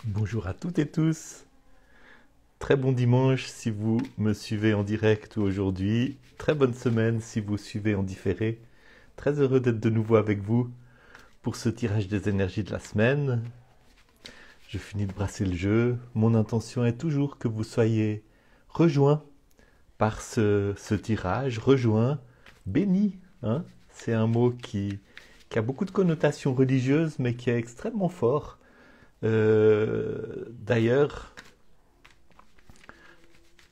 Bonjour à toutes et tous. Très bon dimanche si vous me suivez en direct ou aujourd'hui. Très bonne semaine si vous suivez en différé. Très heureux d'être de nouveau avec vous pour ce tirage des énergies de la semaine. Je finis de brasser le jeu. Mon intention est toujours que vous soyez rejoints par ce tirage, rejoints, bénis. C'est un mot qui a beaucoup de connotations religieuses mais qui est extrêmement fort. D'ailleurs,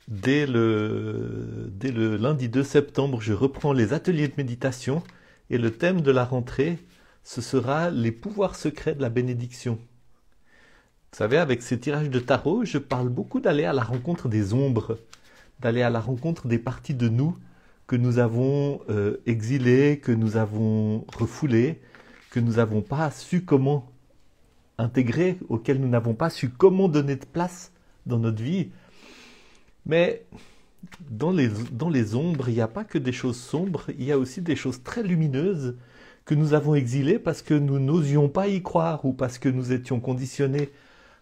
dès le lundi 2 septembre, je reprends les ateliers de méditation et le thème de la rentrée, ce sera les pouvoirs secrets de la bénédiction. Vous savez, avec ces tirages de tarot, je parle beaucoup d'aller à la rencontre des ombres, d'aller à la rencontre des parties de nous que nous avons exilées, que nous avons refoulées, que nous n'avons pas su comment intégrer, auxquelles nous n'avons pas su comment donner de place dans notre vie. Mais dans les ombres, il n'y a pas que des choses sombres, il y a aussi des choses très lumineuses que nous avons exilées parce que nous n'osions pas y croire ou parce que nous étions conditionnés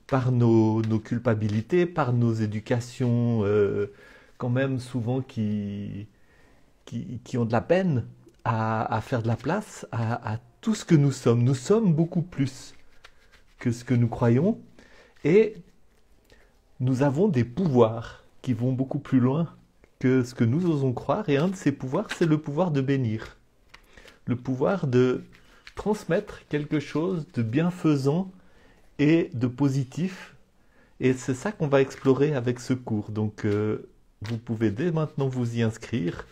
par nos culpabilités, par nos éducations quand même souvent qui ont de la peine à faire de la place à tout ce que nous sommes. Nous sommes beaucoup plus que ce que nous croyons et nous avons des pouvoirs qui vont beaucoup plus loin que ce que nous osons croire, et un de ces pouvoirs, c'est le pouvoir de bénir. Le pouvoir de transmettre quelque chose de bienfaisant et de positif. Et c'est ça qu'on va explorer avec ce cours. Donc vous pouvez dès maintenant vous y inscrire.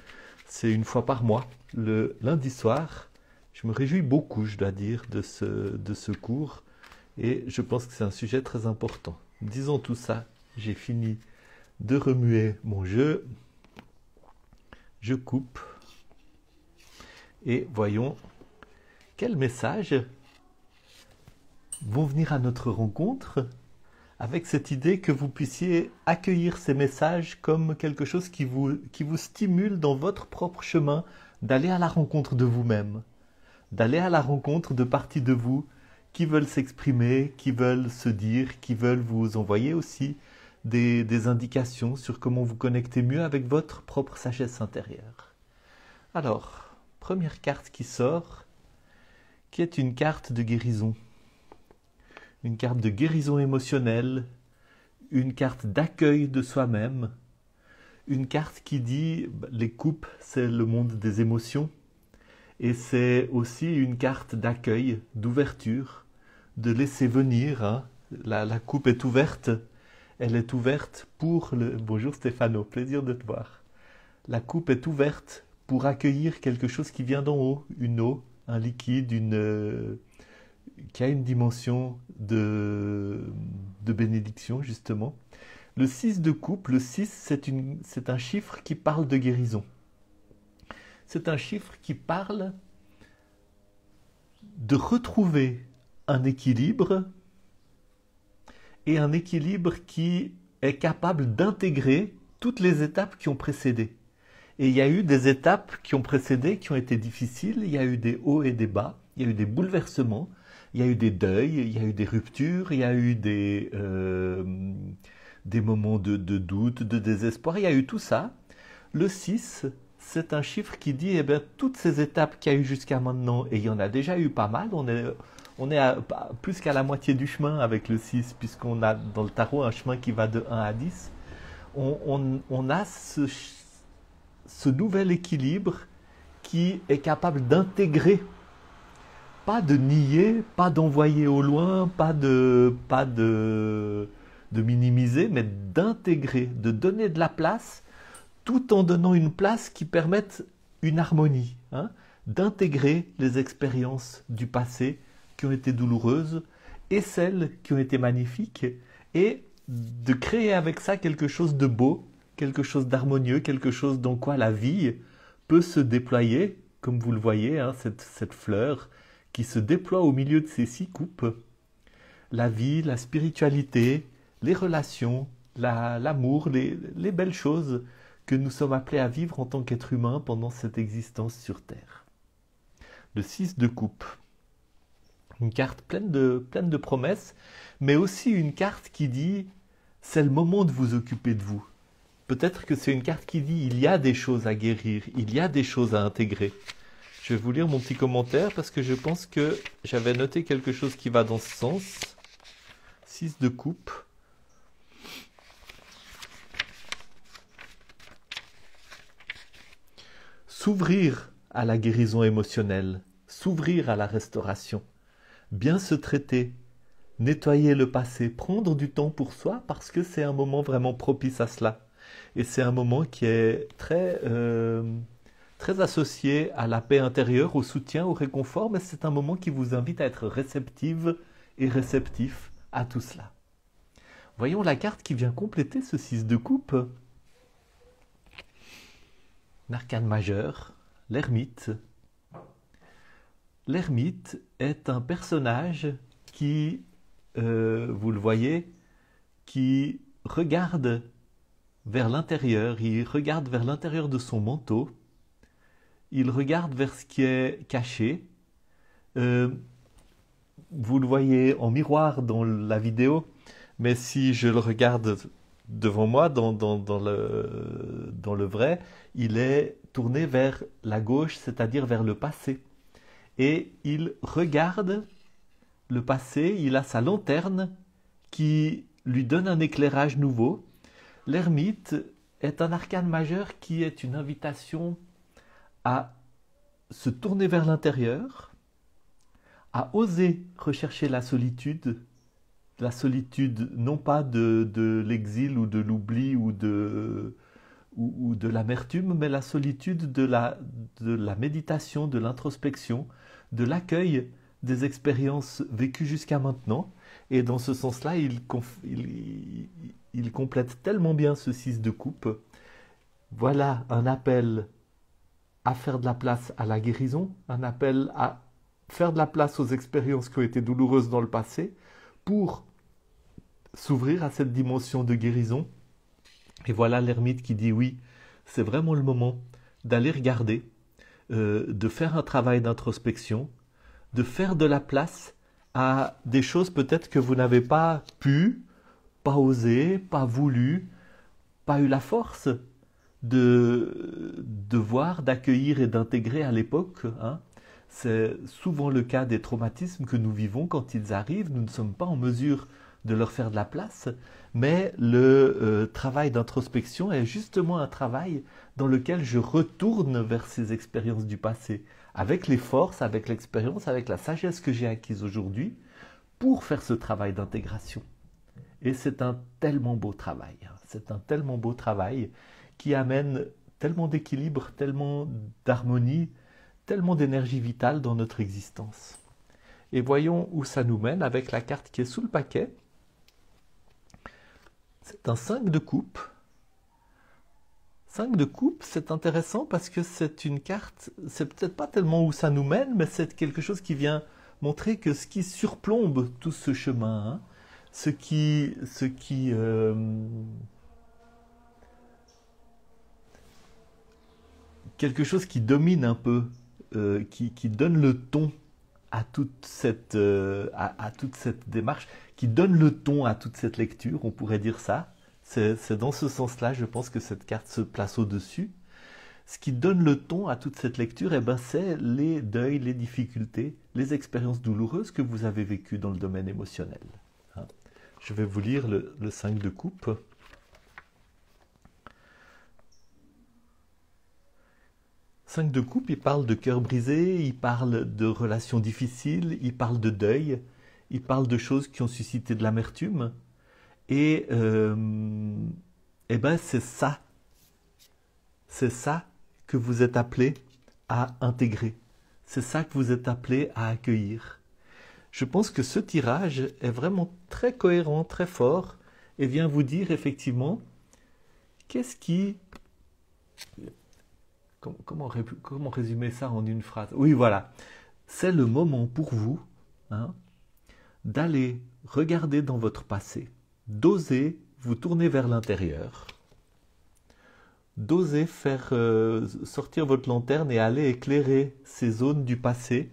C'est une fois par mois, le lundi soir. Je me réjouis beaucoup, je dois dire, de ce cours. Et je pense que c'est un sujet très important. Disons tout ça, j'ai fini de remuer mon jeu. Je coupe. Et voyons quels messages vont venir à notre rencontre avec cette idée que vous puissiez accueillir ces messages comme quelque chose qui vous stimule dans votre propre chemin d'aller à la rencontre de vous-même, d'aller à la rencontre de parties de vous qui veulent s'exprimer, qui veulent se dire, qui veulent vous envoyer aussi des indications sur comment vous connecter mieux avec votre propre sagesse intérieure. Alors, première carte qui sort, qui est une carte de guérison. Une carte de guérison émotionnelle, une carte d'accueil de soi-même, une carte qui dit les coupes, c'est le monde des émotions, et c'est aussi une carte d'accueil, d'ouverture, de laisser venir. La coupe est ouverte, elle est ouverte pour le... Bonjour Stéphano, plaisir de te voir. La coupe est ouverte pour accueillir quelque chose qui vient d'en haut, une eau, un liquide, qui a une dimension de bénédiction, justement. Le 6 de coupe, le 6, c'est un chiffre qui parle de guérison. C'est un chiffre qui parle de retrouver un équilibre, et un équilibre qui est capable d'intégrer toutes les étapes qui ont précédé. Et il y a eu des étapes qui ont précédé, qui ont été difficiles, il y a eu des hauts et des bas, il y a eu des bouleversements, il y a eu des deuils, il y a eu des ruptures, il y a eu des moments de doute, de désespoir, il y a eu tout ça. Le 6, c'est un chiffre qui dit, eh bien, toutes ces étapes qu'il y a eu jusqu'à maintenant, et il y en a déjà eu pas mal, on est plus qu'à la moitié du chemin avec le 6, puisqu'on a dans le tarot un chemin qui va de 1 à 10. On a ce nouvel équilibre qui est capable d'intégrer, pas de nier, pas d'envoyer au loin, pas de minimiser, mais d'intégrer, de donner de la place, tout en donnant une place qui permette une harmonie, d'intégrer les expériences du passé qui ont été douloureuses et celles qui ont été magnifiques, et de créer avec ça quelque chose de beau, quelque chose d'harmonieux, quelque chose dans quoi la vie peut se déployer, comme vous le voyez, cette fleur qui se déploie au milieu de ces 6 coupes. La vie, la spiritualité, les relations, l'amour, les belles choses que nous sommes appelés à vivre en tant qu'êtres humains pendant cette existence sur Terre. Le 6 de coupe. Une carte pleine de promesses, mais aussi une carte qui dit c'est le moment de vous occuper de vous. Peut-être que c'est une carte qui dit il y a des choses à guérir, il y a des choses à intégrer. Je vais vous lire mon petit commentaire parce que je pense que j'avais noté quelque chose qui va dans ce sens. 6 de coupe. S'ouvrir à la guérison émotionnelle, s'ouvrir à la restauration, bien se traiter, nettoyer le passé, prendre du temps pour soi parce que c'est un moment vraiment propice à cela. Et c'est un moment qui est très associé à la paix intérieure, au soutien, au réconfort, mais c'est un moment qui vous invite à être réceptive et réceptif à tout cela. Voyons la carte qui vient compléter ce 6 de coupe. L'arcane majeur, l'ermite. L'ermite est un personnage qui, vous le voyez, qui regarde vers l'intérieur, il regarde vers l'intérieur de son manteau, il regarde vers ce qui est caché. Vous le voyez en miroir dans la vidéo, mais si je le regarde devant moi, dans le vrai, il est tourné vers la gauche, c'est-à-dire vers le passé. Et il regarde le passé, il a sa lanterne qui lui donne un éclairage nouveau. L'ermite est un arcane majeur qui est une invitation à se tourner vers l'intérieur, à oser rechercher la solitude non pas de l'exil ou de l'oubli ou de l'amertume, mais la solitude de la méditation, de l'introspection, de l'accueil des expériences vécues jusqu'à maintenant. Et dans ce sens-là, il complète tellement bien ce 6 de coupe. Voilà un appel à faire de la place à la guérison, un appel à faire de la place aux expériences qui ont été douloureuses dans le passé pour s'ouvrir à cette dimension de guérison. Et voilà l'ermite qui dit oui, c'est vraiment le moment d'aller regarder, de faire un travail d'introspection, de faire de la place à des choses peut-être que vous n'avez pas pu, pas osé, pas voulu, pas eu la force de voir, d'accueillir et d'intégrer à l'époque. C'est souvent le cas des traumatismes que nous vivons quand ils arrivent. Nous ne sommes pas en mesure de leur faire de la place, mais le travail d'introspection est justement un travail dans lequel je retourne vers ces expériences du passé, avec les forces, avec l'expérience, avec la sagesse que j'ai acquise aujourd'hui, pour faire ce travail d'intégration. Et c'est un tellement beau travail, c'est un tellement beau travail qui amène tellement d'équilibre, tellement d'harmonie, tellement d'énergie vitale dans notre existence. Et voyons où ça nous mène avec la carte qui est sous le paquet. C'est un 5 de coupe. 5 de coupe, c'est intéressant parce que c'est une carte, c'est peut-être pas tellement où ça nous mène, mais c'est quelque chose qui vient montrer que ce qui surplombe tout ce chemin, quelque chose qui domine un peu, qui donne le ton à toute cette démarche, qui donne le ton à toute cette lecture, on pourrait dire ça. C'est dans ce sens-là, je pense que cette carte se place au-dessus. Ce qui donne le ton à toute cette lecture, c'est les deuils, les difficultés, les expériences douloureuses que vous avez vécues dans le domaine émotionnel. Je vais vous lire le 5 de coupe. Cinq de coupe, il parle de cœur brisé, il parle de relations difficiles, il parle de deuil, il parle de choses qui ont suscité de l'amertume. Et c'est ça que vous êtes appelé à intégrer. C'est ça que vous êtes appelé à accueillir. Je pense que ce tirage est vraiment très cohérent, très fort, et vient vous dire effectivement qu'est-ce qui... Comment résumer ça en une phrase? Oui, voilà. C'est le moment pour vous d'aller regarder dans votre passé, d'oser vous tourner vers l'intérieur, d'oser faire sortir votre lanterne et aller éclairer ces zones du passé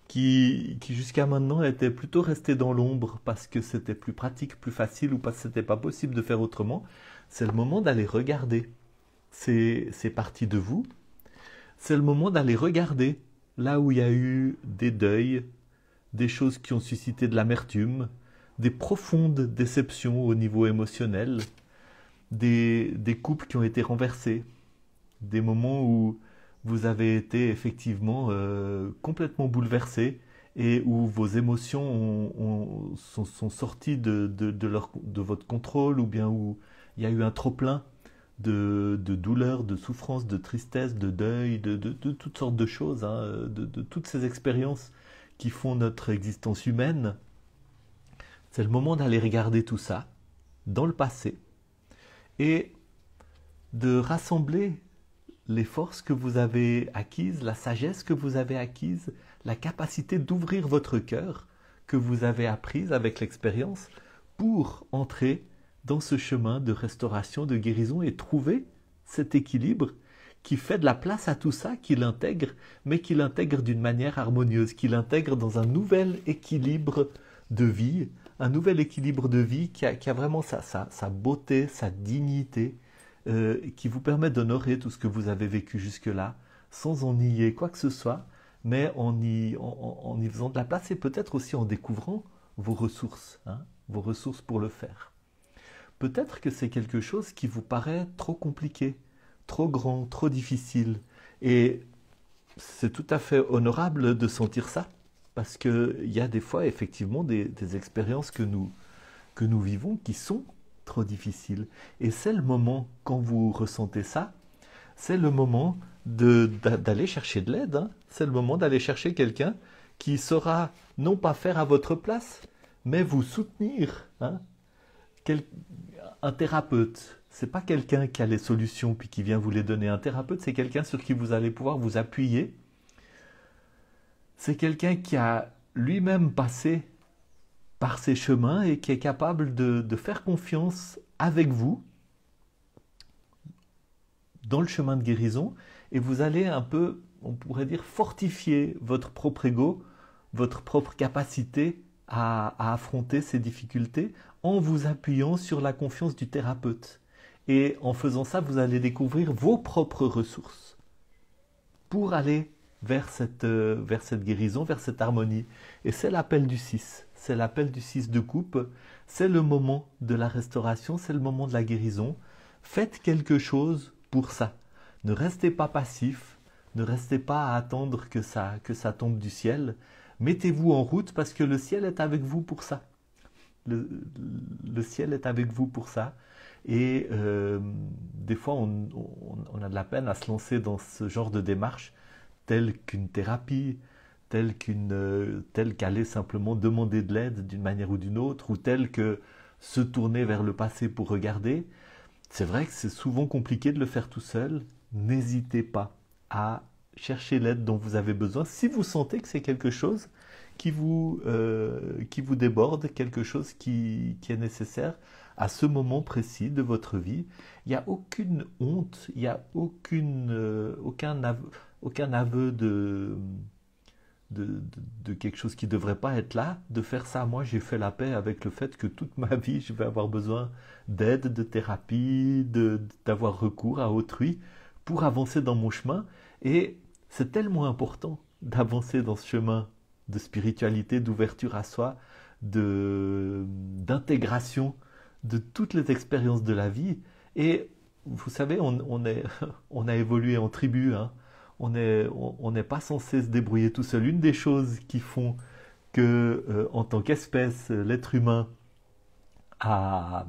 qui jusqu'à maintenant étaient plutôt restés dans l'ombre parce que c'était plus pratique, plus facile ou parce que c'était pas possible de faire autrement, c'est le moment d'aller regarder ces parties de vous. C'est le moment d'aller regarder là où il y a eu des deuils, des choses qui ont suscité de l'amertume, des profondes déceptions au niveau émotionnel, des couples qui ont été renversés, des moments où vous avez été effectivement complètement bouleversé et où vos émotions sont sorties de votre contrôle ou bien où il y a eu un trop-plein de douleur, de souffrance, de tristesse, de deuil, de toutes sortes de choses, hein, de toutes ces expériences qui font notre existence humaine. C'est le moment d'aller regarder tout ça dans le passé et de rassembler les forces que vous avez acquises, la sagesse que vous avez acquise, la capacité d'ouvrir votre cœur que vous avez apprise avec l'expérience pour entrer dans ce chemin de restauration, de guérison et trouver cet équilibre qui fait de la place à tout ça, qui l'intègre, mais qui l'intègre d'une manière harmonieuse, qui l'intègre dans un nouvel équilibre de vie, un nouvel équilibre de vie qui a vraiment sa beauté, sa dignité, qui vous permet d'honorer tout ce que vous avez vécu jusque-là, sans en nier quoi que ce soit, mais en y faisant de la place et peut-être aussi en découvrant vos ressources, hein, vos ressources pour le faire. Peut-être que c'est quelque chose qui vous paraît trop compliqué, trop grand, trop difficile, et c'est tout à fait honorable de sentir ça, parce qu'il y a des fois effectivement des expériences que nous vivons qui sont trop difficiles. Et c'est le moment, quand vous ressentez ça, c'est le moment d'aller chercher de l'aide. Hein. C'est le moment d'aller chercher quelqu'un qui saura non pas faire à votre place, mais vous soutenir. Hein. Un thérapeute, c'est pas quelqu'un qui a les solutions puis qui vient vous les donner. Un thérapeute, c'est quelqu'un sur qui vous allez pouvoir vous appuyer. C'est quelqu'un qui a lui-même passé par ces chemins et qui est capable de faire confiance avec vous dans le chemin de guérison, et vous allez un peu, on pourrait dire, fortifier votre propre ego, votre propre capacité à affronter ces difficultés en vous appuyant sur la confiance du thérapeute. Et en faisant ça, vous allez découvrir vos propres ressources pour aller vers cette guérison, vers cette harmonie. Et c'est l'appel du 6. C'est l'appel du 6 de coupe. C'est le moment de la restauration, c'est le moment de la guérison. Faites quelque chose pour ça. Ne restez pas passif, ne restez pas à attendre que ça tombe du ciel. Mettez-vous en route parce que le ciel est avec vous pour ça. Le ciel est avec vous pour ça. Et des fois, on a de la peine à se lancer dans ce genre de démarche, telle qu'une thérapie, telle qu'aller simplement demander de l'aide d'une manière ou d'une autre, ou telle que se tourner vers le passé pour regarder. C'est vrai que c'est souvent compliqué de le faire tout seul. N'hésitez pas à chercher l'aide dont vous avez besoin si vous sentez que c'est quelque chose qui vous déborde, quelque chose qui est nécessaire à ce moment précis de votre vie. Il n'y a aucune honte, il n'y a aucun aveu de quelque chose qui ne devrait pas être là, de faire ça. Moi, j'ai fait la paix avec le fait que toute ma vie, je vais avoir besoin d'aide, de thérapie, d'avoir recours à autrui pour avancer dans mon chemin. Et c'est tellement important d'avancer dans ce chemin de spiritualité, d'ouverture à soi, d'intégration de toutes les expériences de la vie. Et vous savez, on a évolué en tribu, hein. On n'est pas censé se débrouiller tout seul. Une des choses qui font que, en tant qu'espèce, l'être humain a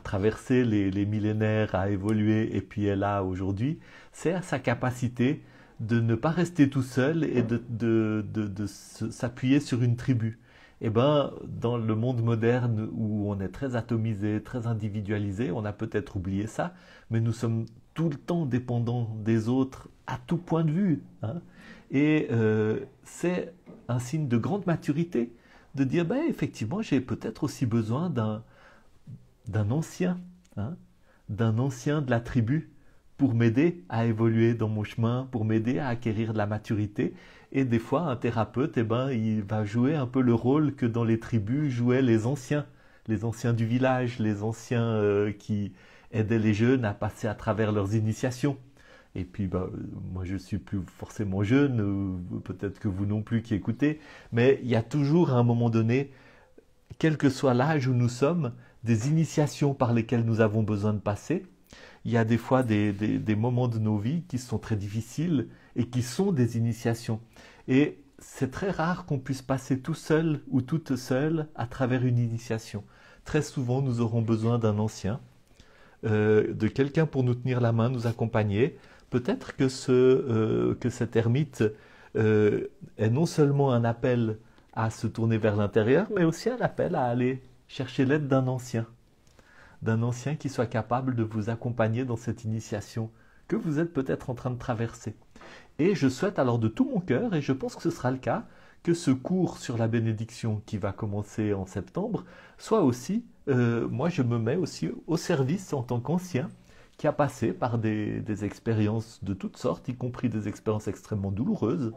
traversé les millénaires, a évolué et puis est là aujourd'hui, c'est sa capacité de ne pas rester tout seul et de s'appuyer sur une tribu. Eh ben, dans le monde moderne où on est très atomisé, très individualisé, on a peut-être oublié ça, mais nous sommes tout le temps dépendants des autres à tout point de vue. Hein. Et c'est un signe de grande maturité de dire, ben, effectivement, j'ai peut-être aussi besoin d'un ancien, hein, d'un ancien de la tribu pour m'aider à évoluer dans mon chemin, pour m'aider à acquérir de la maturité. Et des fois, un thérapeute, il va jouer un peu le rôle que dans les tribus jouaient les anciens du village, les anciens qui aidaient les jeunes à passer à travers leurs initiations. Et puis, moi, je suis plus forcément jeune, peut-être que vous non plus qui écoutez, mais il y a toujours à un moment donné, quel que soit l'âge où nous sommes, des initiations par lesquelles nous avons besoin de passer. Il y a des fois des moments de nos vies qui sont très difficiles et qui sont des initiations. Et c'est très rare qu'on puisse passer tout seul ou toute seule à travers une initiation. Très souvent, nous aurons besoin d'un ancien, de quelqu'un pour nous tenir la main, nous accompagner. Peut-être que cet ermite est non seulement un appel à se tourner vers l'intérieur, mais aussi un appel à aller chercher l'aide d'un ancien qui soit capable de vous accompagner dans cette initiation que vous êtes peut-être en train de traverser. Et je souhaite alors de tout mon cœur, et je pense que ce sera le cas, que ce cours sur la bénédiction qui va commencer en septembre soit aussi, moi je me mets aussi au service en tant qu'ancien qui a passé par des expériences de toutes sortes, y compris des expériences extrêmement douloureuses,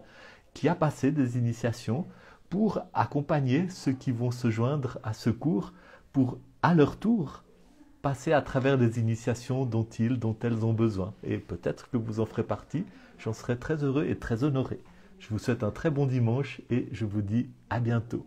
qui a passé des initiations pour accompagner ceux qui vont se joindre à ce cours pour, à leur tour, passer à travers des initiations dont elles ont besoin. Et peut-être que vous en ferez partie. J'en serai très heureux et très honoré. Je vous souhaite un très bon dimanche et je vous dis à bientôt.